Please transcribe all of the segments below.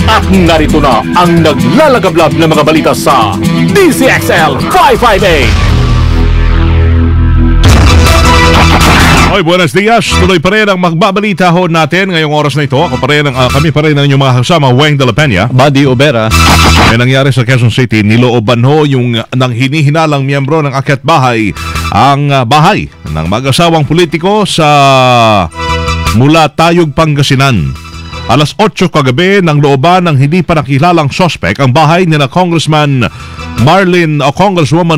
At narito na ang naglalagablab na mga balita sa DZXL 558. Hoy, buenos dias. Tuloy pa rin ang magbabalita ho natin ngayong oras na ito. Kami pa rin ang inyong mga kasama, Weng de la Peña, Buddy Obera. May nangyari sa Quezon City, nilooban ho yung nang hinihinalang miyembro ng Akyat Bahay ang bahay ng mag-asawang politiko sa mula Tayog, Pangasinan. Alas 8 kagabi ng looban ng hindi pa nakilalang sospek ang bahay ni na Congresswoman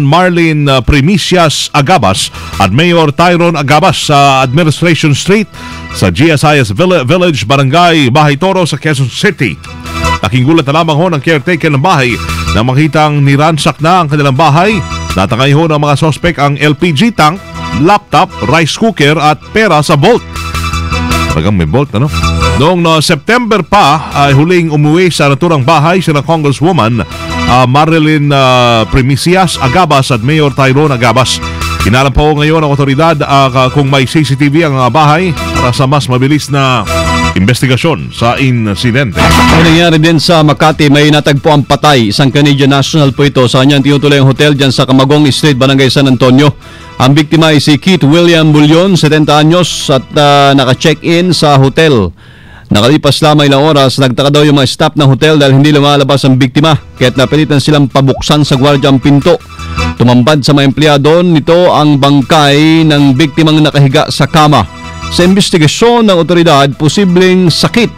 Marlene Primicias Agabas at Mayor Tyrone Agabas sa Administration Street sa GSIS Village, Barangay Bahay Toro sa Quezon City. Nakinggulat na lamang ho ng caretaker ng bahay na makitang niransak na ang kanilang bahay. Natangay ho ng mga sospek ang LPG tank, laptop, rice cooker at pera sa vault. Talagang may vault, ano? Noong September pa ay huling umuwi sa naturang bahay sina Congresswoman Marlene Primicias Agabas at Mayor Tyrone Agabas. Hinalam po ngayon ng otoridad kung may CCTV ang bahay para sa mas mabilis na investigasyon sa insidente. May nangyari din sa Makati, may natagpo ang patay. Isang Canadian national po ito. Sa kanyang tinutuloy ang hotel dyan sa Camagong Street, Barangay San Antonio. Ang biktima ay si Keith William Bullion, 70 anyos at naka-check-in sa hotel. Nakalipas lamang ilang oras, nagtaka daw yung mga staff ng hotel dahil hindi lumalabas ang biktima. Kaya't napilitan silang pabuksan sa gwardiya ang pinto. Tumambad sa mga empleyado nito ang bangkay ng biktimang nakahiga sa kama. Sa investigasyon ng otoridad, posibleng sakit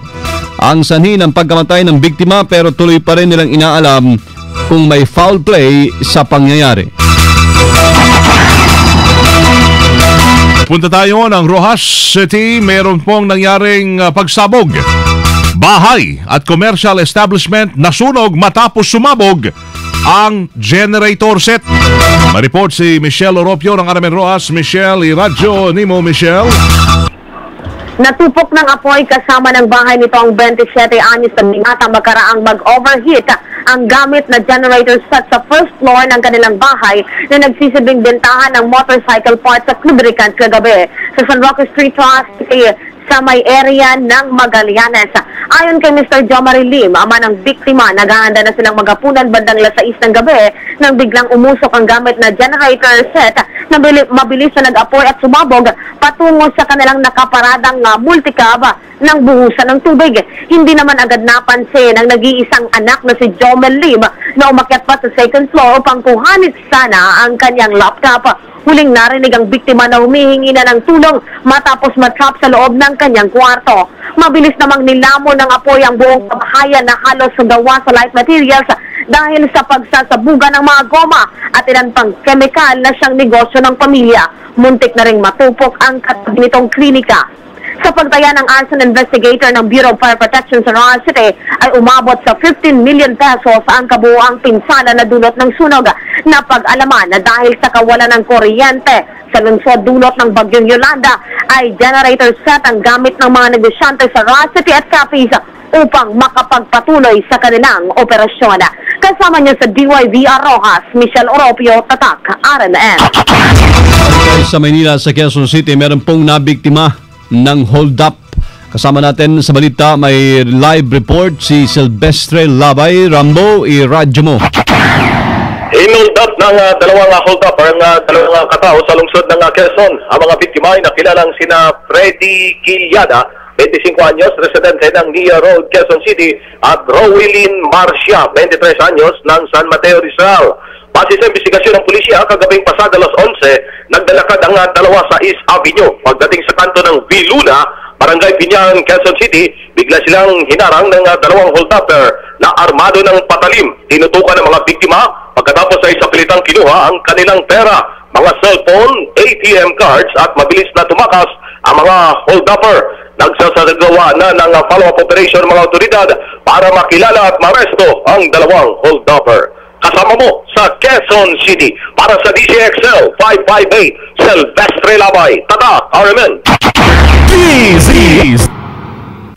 ang sanhi ng pagkamatay ng biktima pero tuloy pa rin nilang inaalam kung may foul play sa pangyayari. Punta tayo ng Rojas City. Meron pong nangyaring pagsabog. Bahay at commercial establishment nasunog matapos sumabog ang generator set. Ma-report si Michelle Oropio ng Aramen Rojas. Michelle, iradyo nimo, Michelle. Natupok ng apoy kasama ng bahay nito ang 27 anyos na binata magkaraang mag-overheat ang gamit na generator set sa first floor ng kanilang bahay na nagsisilbing bentahan ng motorcycle parts at lubricants kagabi sa San Roque Street, sa may area ng Magallanes. Ayon kay Mr. Jomari Lim, ama ng biktima, naghahanda na silang maghapunan bandang 6 ng gabi nang biglang umusok ang gamit na generator set na mabilis na nag-apoy at sumabog patungo sa kanilang nakaparadang multicab ng buhusan ng tubig. Hindi naman agad napansin ang nag-iisang anak na si Jomel Lim na umakyat pa sa second floor upang kuhanin sana ang kanyang laptop. Huling narinig ang biktima na humihingi na ng tulong matapos matrap sa loob ng kanyang kwarto. Mabilis namang nilamon ng apoy ang buong kabahayan na halos gawa sa light materials dahil sa pagsasabugan ng mga goma at ilan pang kemikal na siyang negosyo ng pamilya. Muntik na ring matupok ang katabi nitong klinika. Sa pagtaya ng arson investigator ng Bureau of Fire Protection sa Rojas City ay umabot sa 15 million pesos ang kabuuang pinsala na dulot ng sunog. Napag-alaman na dahil sa kawalan ng kuryente sa lungsod dulot ng Bagyong Yolanda ay generator set ang gamit ng mga negosyante sa Rojas City at Capiz upang makapagpatuloy sa kanilang operasyon. Kasama niya sa DYVR Rojas, Michelle Oropio, Tatak, RMN. Sa Maynila, sa Quezon City, meron pong nabiktima ng hold-up. Kasama natin sa balita, may live report si Silvestre Labay. Rambo, iradyo mo. Hinold up ng dalawang hold-up ang dalawang katao sa lungsod ng Quezon. Ang mga biktima ay nakilalang sina Freddy Quillada, 25 anyos, residente ng Nia Road, Quezon City, at Rowelyn Marcia, 23 anyos, ng San Mateo Rizal. Base sa investigasyon ng pulisya, kagabing pasada alas 11, nagdalakad ang dalawa sa East Avenue. Pagdating sa kanto ng Viluna, Barangay Piñan, Quezon City, bigla silang hinarang ng dalawang hold-upper na armado ng patalim. Tinutukan ng mga biktima pagkatapos ay sa pilitang kinuha ang kanilang pera, mga cellphone, ATM cards at mabilis na tumakas ang mga hold-upper. Nagsasagawa na ng follow-up operation ng mga otoridad para makilala at maresto ang dalawang hold-upper. Kasama mo sa Quezon City para sa DZXL 558, Silvestre Labay, Tatak, RMN.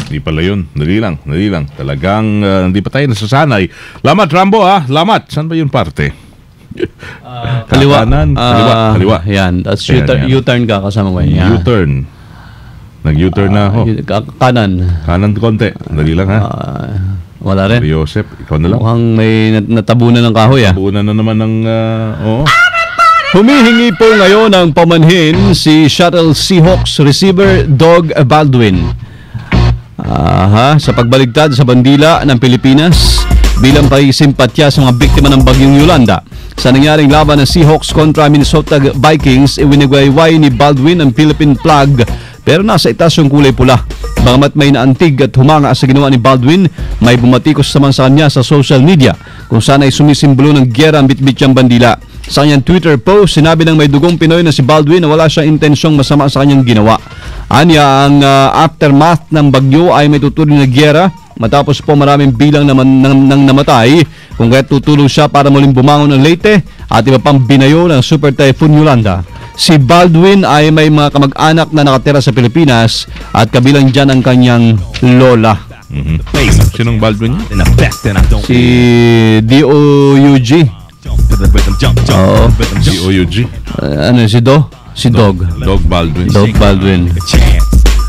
Hindi pala yun. Dali lang. Talagang hindi pa tayo nasasanay. Lamat, Rambo, Lamat. Saan ba yung parte? Kaliwa. Kaliwa. Yan. That's U-turn ka kasama ko. U-turn. Nag-U-turn na ako. Kanan. Kanan konti. Dali lang, ha? Wala rin. Joseph, ikaw na lang. Mukhang may natabunan ng kahoy Tabunan na naman ng... Humihingi po ngayon ng pamanhin si Shuttle Seahawks receiver Doug Baldwin. Sa pagbaligtad sa bandila ng Pilipinas bilang pakikisimpatya sa mga biktima ng bagyong Yolanda. Sa nangyaring laban ng Seahawks kontra Minnesota Vikings, iwinagayway ni Baldwin ang Philippine flag pero nasa itaas yung kulay pula. Bagamat may naantig at humanga sa ginawa ni Baldwin, may bumatikos naman sa kanya sa social media kung saan ay sumisimbolo ng giyera ang bitbit-yang bandila. Sa kanyang Twitter post, sinabi ng may dugong Pinoy na si Baldwin na wala siyang intensyong masama sa kanyang ginawa. Anya, ang aftermath ng bagyo ay may tutuloy na giyera matapos po maraming bilang ng namatay kung kaya tutulong siya para muling bumangon ng Leyte at iba pang binayo ng Super Typhoon Yolanda. Si Baldwin ay may mga kamag-anak na nakatira sa Pilipinas at kabilang dyan ang kanyang lola. Sinong Baldwin? Si D.O.U.G. Oo. D.O.U.G. Si Do? Si Dog. Dog Baldwin. Dog Baldwin.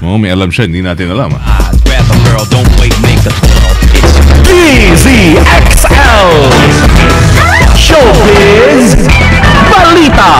May alam siya, hindi natin alam. DZXL Showbiz Balita.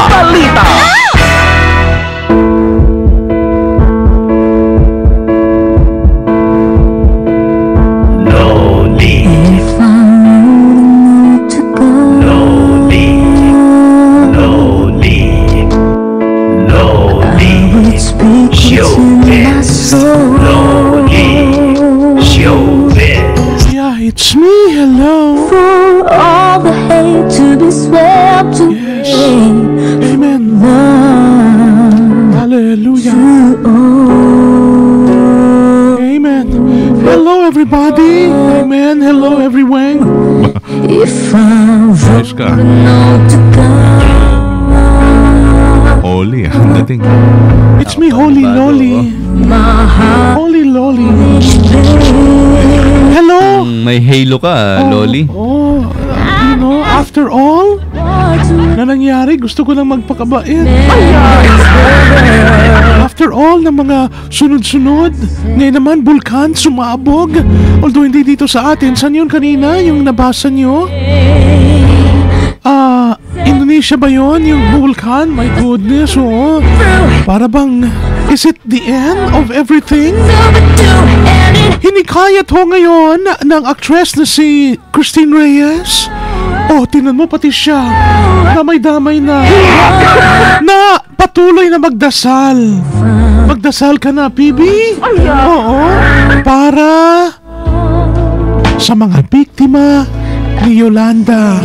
It's me, hello. For all the hate to be swept away. Yes. Amen. Hallelujah. Amen. Hello, everybody. Amen. Hello, everyone. If I Ayos ka. know to God, Oli, ang dating. It's me, Holy Lolly. my heart Holy Lolly. is Hello. May halo ka, Loli. After all to na nangyari, gusto ko lang magpakabait. After all ng mga sunod-sunod, ngayon naman, bulkan, sumabog. Although hindi dito sa atin. Saan yun kanina? Yung nabasa nyo? Indonesia ba yun? Yung vulkan? My goodness, oo. Para bang, is it the end of everything? Hinikayat ho ngayon ng actress na si Christine Reyes. Oh, tinan mo pati siya. Damay-damay na. Na patuloy na magdasal. Magdasal ka na, PB? Oo. Para sa mga biktima ni Yolanda.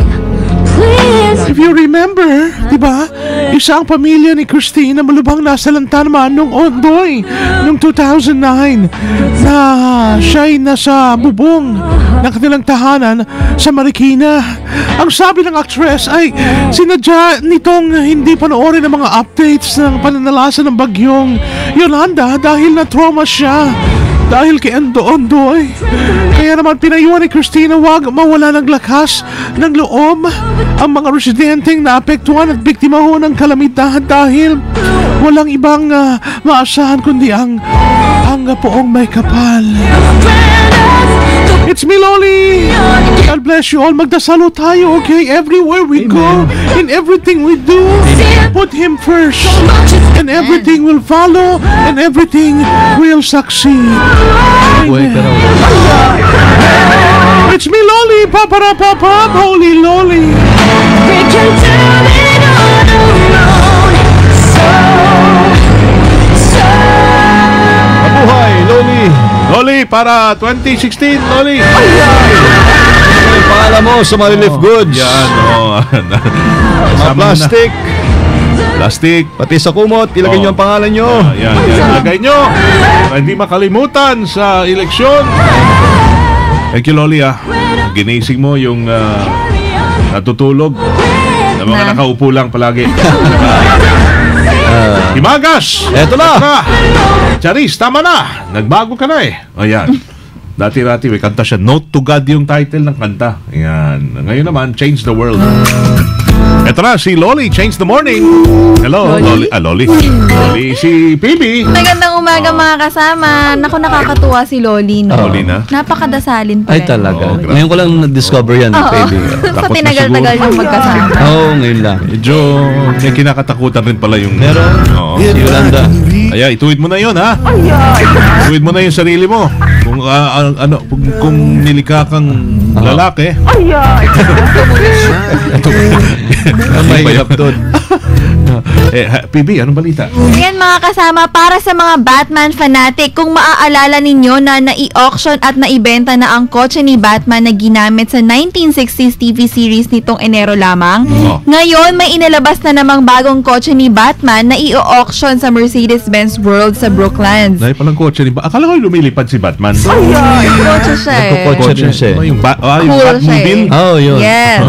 If you remember, di ba? Isa ang pamilya ni Christine na malubhang nasalanta naman nung Ondoy, nung 2009, na siya'y nasa bubong ng kanilang tahanan sa Marikina. Ang sabi ng actress ay sinadya nitong hindi panoorin ang mga updates ng pananalasan ng bagyong Yolanda dahil na-trauma siya dahil kay Ondoy. Kaya naman pinayuhan ni Christina wag mawala ng lakas ng loob ang mga residenteng naapektuhan at biktima ho ng kalamidad dahil walang ibang maasahan kundi ang poong may kapal. It's me, Loli. God bless you all. Magdasalo tayo, okay? Everywhere we go, in everything we do, put Him first. And everything will follow, and everything will succeed. Buhay ka raw. It's me, Loli. Paparapapap, Holy Loli. we can do it on our own. So Mabuhay, Loli. Loli, para 2016, Loli. Ano yung pangalan mo sa Marilif Goods? Yan, Sa plastic. Plastic. Pati sa kumot, ilagay nyo ang pangalan nyo. Yan. Ilagay nyo. Para hindi makalimutan sa eleksyon. Thank you, Loli, ginising mo yung natutulog na mga nakaupo lang palagi. Himagas! Eto na! Charis, tama na! Nagbago ka na Ayan. Dati-dati may kanta siya. Note to God yung title ng kanta. Ayan. Ngayon naman, Change the World. Ito na, si Loli, Change the Morning. Hello, Loli. Loli. Loli, si PB. Magandang umaga mga kasama. Naku, nakakatuwa si Loli, no? Loli na? Napakadasalin pa Ay rin. talaga. Oo, grabe. Ngayon ko lang na-discover yan, Oo. baby. Sa Takot na tinagal-tagal siguro. yung magkasama. Oo, ngayon lang. Medyo may kinakatakutan rin pala yung... Meron. Oo. Si Yolanda. Kaya ituwid mo na yun, ha? Ituwid mo na yung sarili mo. Kung kung nilikha kang lalaki. Ang mahirap doon. PB, anong balita? Ayan mga kasama, para sa mga Batman fanatic, kung maaalala ninyo na nai-auction at naibenta na ang kotse ni Batman na ginamit sa 1960s TV series nitong Enero lamang, Oh. ngayon may inalabas na namang bagong kotse ni Batman na i-auction sa Mercedes-Benz World sa Brooklands. Dahil palang kotse ni Akala ko lumilipad si Batman. Kotse siya eh. Nagkukotse rin siya. Yung Cool siya Batmobile. eh. Oh, yun. Yes.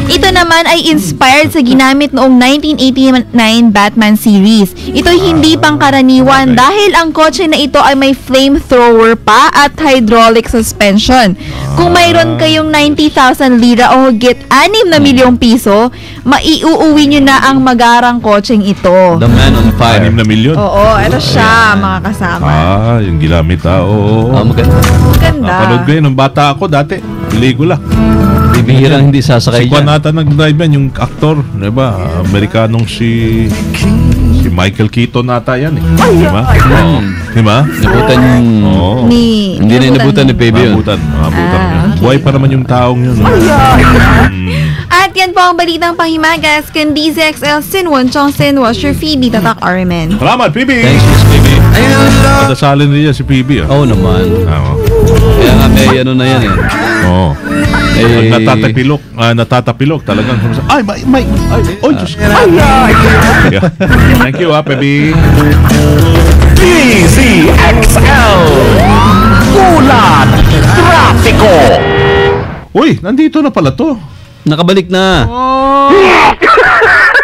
Ito naman ay inspired sa ginamit noong 1989 Batman series. Ito'y hindi pangkaraniwan dahil ang kotse na ito ay may flamethrower pa at hydraulic suspension. Kung mayroon kayong 90,000 lira o higit 6 na milyong piso, maiuuwi nyo na ang magarang kotseng ito. The man on fire. 6 na milyon. Oo, ito siya mga kasama. Yung ginamit, oo. Maganda. Maganda. Napanood ko yun, nung bata ako dati. Ligo lang. Bibihirang hindi sasakay Si Juan dyan. nata nag-drive yan, yung aktor, di ba? Amerikanong si Michael Keaton nata yan eh. Di ba? Oo. Di ba? Nabutan yung... Oo. Hindi na inabutan ni baby yun. Mabutan yun. okay. Buhay pa naman yung taong yun. No? At yan po ang balitang panghimagas. Candice XL Sinwon Chong Sinwa Phoebe Tatak Armen. Salamat, PB! Thanks, Miss Baby. Padasalin rin yan si PB. Oo naman. Oo. Kaya nga may ano na yan eh. Oo. Eh, Natatapilok talagang. Ay, oy, Diyos. Yeah. Thank you, PB. DZXL Ulat Trafiko. Uy, nandito na pala to. Nakabalik na.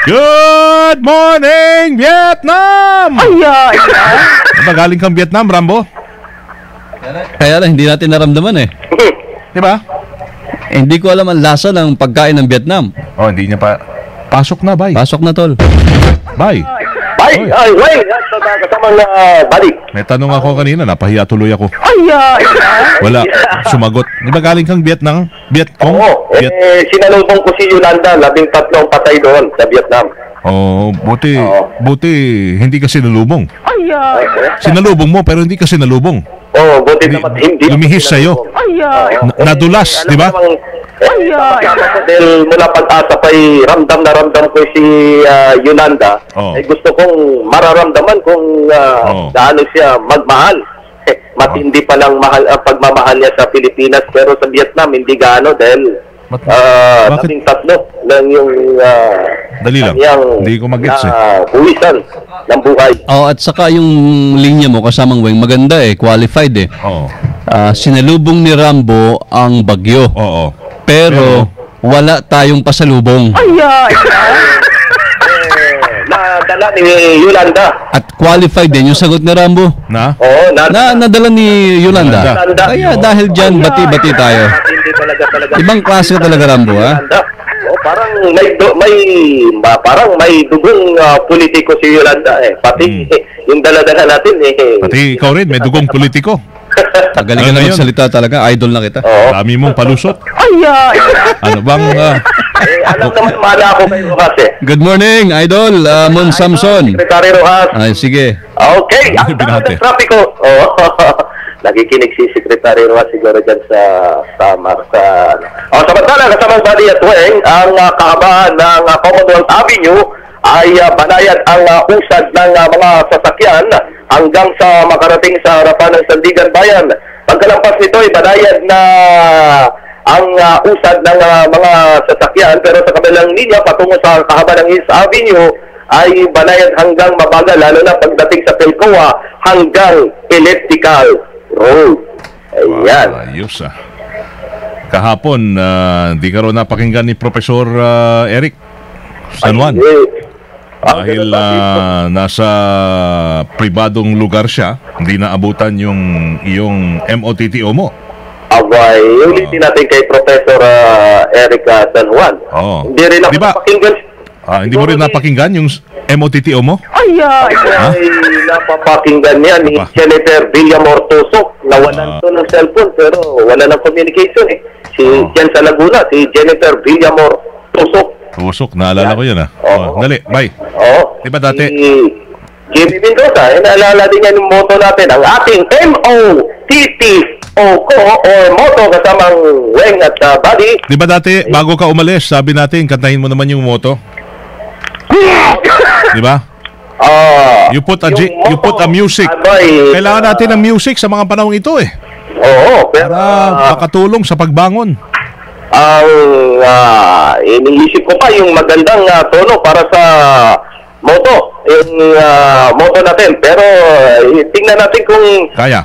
Good morning, Vietnam! Diba galing kang Vietnam, Rambo? Kaya lang, hindi natin naramdaman eh. Diba? Hindi ko alam ang lasa ng pagkain ng Vietnam. Oh, hindi niya pa. Pasok na, bye. Pasok na, tol. Bye. Ay, kasamang balik. May tanong ako kanina, napahiya tuloy ako. Wala, sumagot. Di ba galing kang Vietnam? Vietcong? Oo, sinalubong ko si Yolanda, 13 patay doon sa Vietnam. Oh, buti hindi ka sinalubong. Sinalubong mo pero hindi ka sinalubong. Oo, buti naman hindi. Lumihis sa'yo. Nadulas, di ba? Dahil mula pag-asa pa'y ramdam na ramdam ko si Yolanda, Oh. ay gusto kong mararamdaman kung gaano siya magmahal. Matindi pa lang pagmamahal niya sa Pilipinas, pero sa Vietnam hindi gaano dahil Bakit? 13 lang yung Dali lang. kanyang, Hindi ko mag-gets buwisan ng buhay. Oh, at saka yung linya mo kasamang Weng, maganda eh, qualified eh. Oo. Sinalubong ni Rambo ang bagyo. Oo. Pero wala tayong pasalubong. Nadala ni Yolanda. At qualified din yung sagot ni Rambo. Na? Oo, Nadala ni Yolanda. Yolanda. Kaya dahil dyan, bati-bati tayo. Hindi talaga. Ibang klase ka talaga, Rambo, ha? Yolanda. Parang may dugong politiko si Yolanda eh. Pati yung dala-dala natin eh. Pati ikaw rin, may dugong politiko. Magaling ka na Ano yun? magsalita talaga. Idol na kita. Oo. Dami mong palusot. Ano bang... Alam naman mala ako kayo kasi. Good morning, Idol. Mon Samson. Secretary Rojas. Ay, sige. Okay, ang Binate. trapiko. Oh, nakikinig si Secretary Rojas siguro dyan sa samantala, kasamang bali at Weng, ang kahabaan ng Commonwealth Avenue ay banayad ang usad ng mga sasakyan hanggang sa makarating sa harapan ng Sandigan Bayan. Pagkalampas nito ay banayad na ang usad ng mga sasakyan, pero sa kabilang linya patungo sa kahabaan ng East Avenue ay banayad hanggang mabagal, lalo na pagdating sa Pilcoa hanggang Elliptical Road. Ayan. Ayos Kahapon, di ka rin napakinggan ni Professor Eric San Juan. Dahil nasa pribadong lugar siya, hindi naabutan yung iyong MOTTO mo. Abay, ulitin natin kay Professor Eric San Juan. Oo. Hindi rin ako Di ba? napakinggan. Hindi mo rin napakinggan yung MOTTO mo? Ay, napapakinggan niya ni Jennifer Villamor Tusok. Nawalan to ng cellphone pero wala ng communication eh. Diyan sa Laguna, si Jennifer Villamor Tusok. Tusok, naalala ko yan Dali, bye. Diba dati? Jimmy Mendoza, naalala din yan yung motto natin, ang ating MOTTO ko or motto kasamang Weng at Buddy. Diba dati, bago ka umalis, sabi natin, kantahin mo naman yung motto? Diba? You put a music. Kailangan natin ng music sa mga panahong ito eh. Oo, pero para makatulong sa pagbangon. Ang iniisip ko pa yung magandang tono para sa moto, yung moto natin. Pero tingnan natin kung kaya.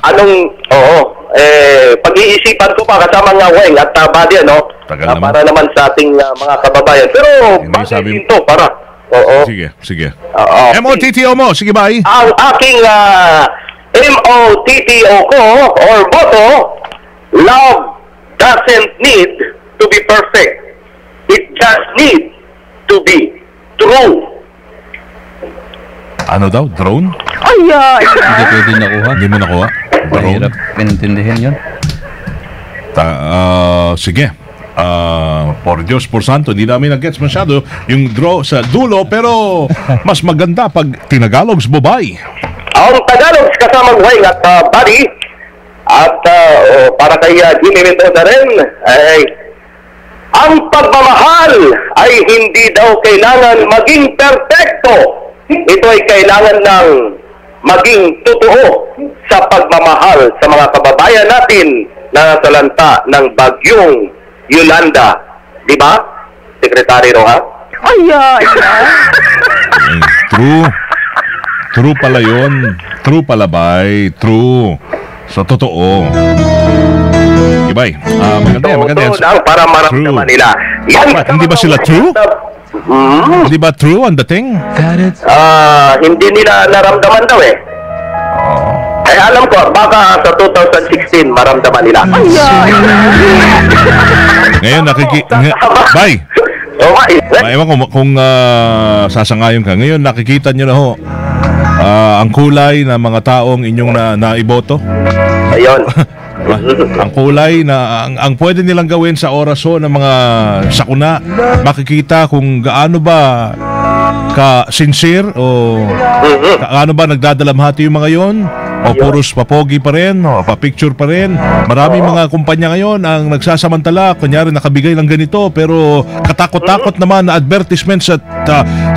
Pag-iisipan ko pa kasama nga Weng at Buddy, para naman sa ating mga kababayan. Pero bakit din to para? Sige. MOTTO mo, sige bye. Ang aking MOTTO ko or motto, love doesn't need to be perfect. It just needs to be true. Ano daw? Drone? Hindi pwede nakuha. Hindi mo nakuha? Mahirap pinintindihin yun. Sige. Por Diyos, por Santo, hindi namin nag-gets masyado yung draw sa dulo, pero mas maganda pag tinagalogs bobay. Ang Tagalog kasamang Weng at Buddy at para kay Jimmy Mendoza rin ay ang pagmamahal ay hindi daw kailangan maging perfecto. Ito ay kailangan ng maging totoo sa pagmamahal sa mga kababayan natin na nasalanta ng bagyong Yolanda. Di ba, Secretary Roja? True pala yun. True pala bay. True. So, totoo. Ibay. Maganda yan. Totoo lang para maramdaman nila. Hindi ba sila true? Hindi ba true ang dating? Hindi nila naramdaman daw eh. Ay, alam ko, baka sa 2016 maramdaman nila. Ngayon, Bay! Ewan ko kung sasangayon ka. Ngayon, nakikita nyo na ho ang kulay ng mga taong inyong naiboto. Ayun. Ang kulay na ang pwede nilang gawin sa oraso ng mga sakuna, makikita kung gaano ba ka-sincere o gaano ba nagdadalamhati yung mga yon, o puros papogi pa rin, o pa-picture pa rin. Maraming mga kumpanya ngayon ang nagsasamantala, kunyari nakabigay ng ganito, pero katakot-takot naman na advertisements at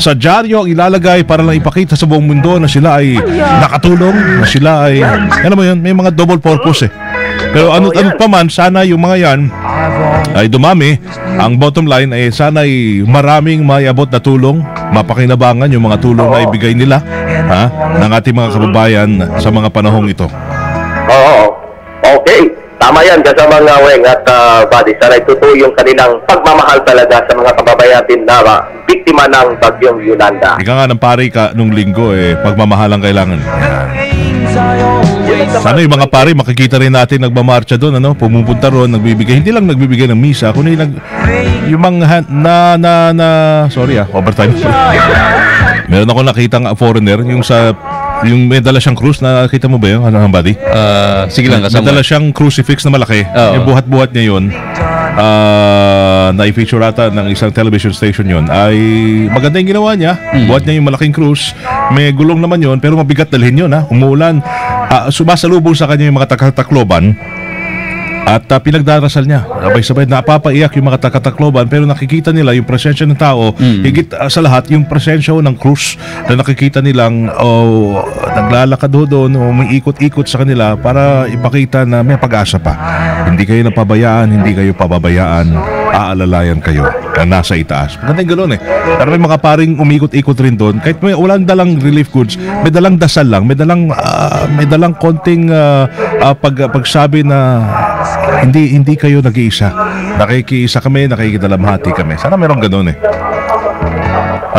sa dyaryo ang ilalagay para lang ipakita sa buong mundo na sila ay nakatulong, na sila ay, alam mo yun, may mga double purpose eh. Pero ano pa man, sana yung mga yan ay dumami. Ang bottom line ay sana ay maraming maiabot na tulong, mapakinabangan yung mga tulong na ibigay nila ng ating mga kababayan sa mga panahong ito. Okay. Tama yan, kasama nga Weng at Buddy. Sana itutuloy yung kanilang pagmamahal talaga sa mga kababayan na biktima ng bagyong Yolanda. Ika nga ng pari ka nung linggo pagmamahal ang kailangan. Sana yung mga pari makikita rin natin nagmamarcha doon, pumupunta ron, nagbibigay, hindi lang nagbibigay ng misa, kundi yung mga overtime. Meron ako nakitang foreigner yung may dala siyang cruise, nakita mo ba yun? Ano ang Buddy? Sige lang, kasama. May dala siyang crucifix na malaki. Buhat-buhat niya yun. Na-feature ata ng isang television station yun. Ay maganda yung ginawa niya. Buhat niya yung malaking cruise. May gulong naman yun, pero mabigat dalhin yun. Umuulan. Sumasalubong sa kanya yung mga Takloban. At pinagdarasal niya. Sabay-sabay napapaiyak yung mga Takloban, pero nakikita nila yung presensya ng tao. Higit sa lahat yung presensya ng krus na nakikita nilang naglalakad doon o may ikot-ikot sa kanila para ipakita na may pag-asa pa. Hindi kayo napabayaan, hindi kayo pababayaan, aalalayan kayo na nasa itaas. Maganda yung gano'n Pero may mga paring umikot-ikot rin doon. Kahit may walang dalang relief goods, may dalang dasal lang, may dalang konting pagsabi na hindi kayo nag-iisa. Nakikiisa kami, nakikidalamhati kami. Sana meron gano'n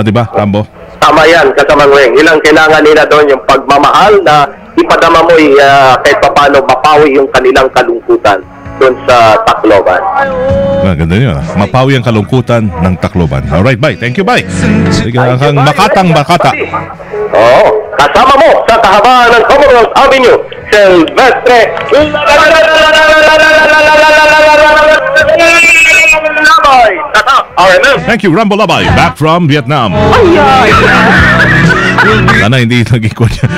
diba, Rambo? Tama yan, kasamang Weng. Ilang kailangan nila doon yung pagmamahal na ipadama mo kahit paano mapawi yung kanilang kalungkutan. dun sa Tacloban. Ganda nyo. Mapawi ang kalungkutan ng Tacloban. Alright, bye. Thank you, bye. Sige kang Makatang Makata. Oo. Kasama mo sa kahabaan ng Commonwealth Avenue, Silvestre Labay. RMM. Thank you, Rambo Labay. Back from Vietnam. Sana hindi nag-ikot niya.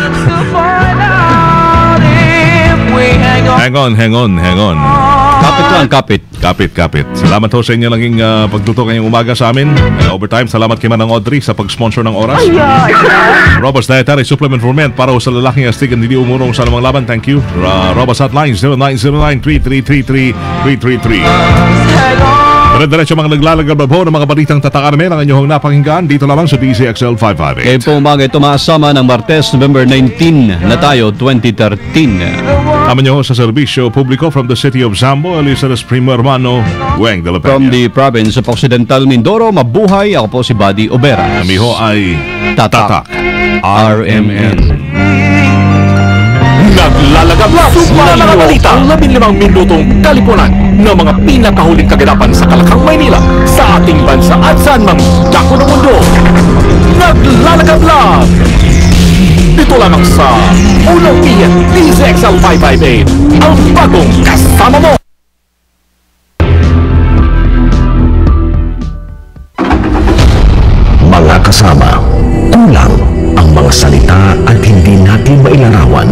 Hang on. Kapit lang, kapit. Kapit. Salamat ho sa inyo naging pagtutok ngayong umaga sa amin. Overtime, salamat kay Manang Audrey sa pag-sponsor ng oras. Robust Dietary Supplement for Men para ho sa lalaking astig at hindi umurong sa namang laban. Thank you. Robust Hotline 0909-3333-333. Diretso mga naglalagababo ng mga balitang tatakarmen ang inyong napakinggan dito lamang sa DCXL 558. Kayo po umaga ito maasama ng Martes, November 19 na tayo, 2013. Aman nyo sa serbisyo publiko from the city of Zambo, Elisares Primo Hermano, Weng de la Peña. From the province of Occidental Mindoro, mabuhay. Ako po si Buddy Obera. Kami ho ay Tatak RMN. Naglalagablas sa mga balita ang 15 minutong kalipunan ng mga pinakahuling kaganapan sa Kalakang Maynila, sa ating bansa at saan mang dako ng mundo. Naglalagablas dito lamang sa Unang Iyan DZXL 558, ang bagong kasama mo. Mga kasama, kulang ang mga salita at hindi natin mailarawan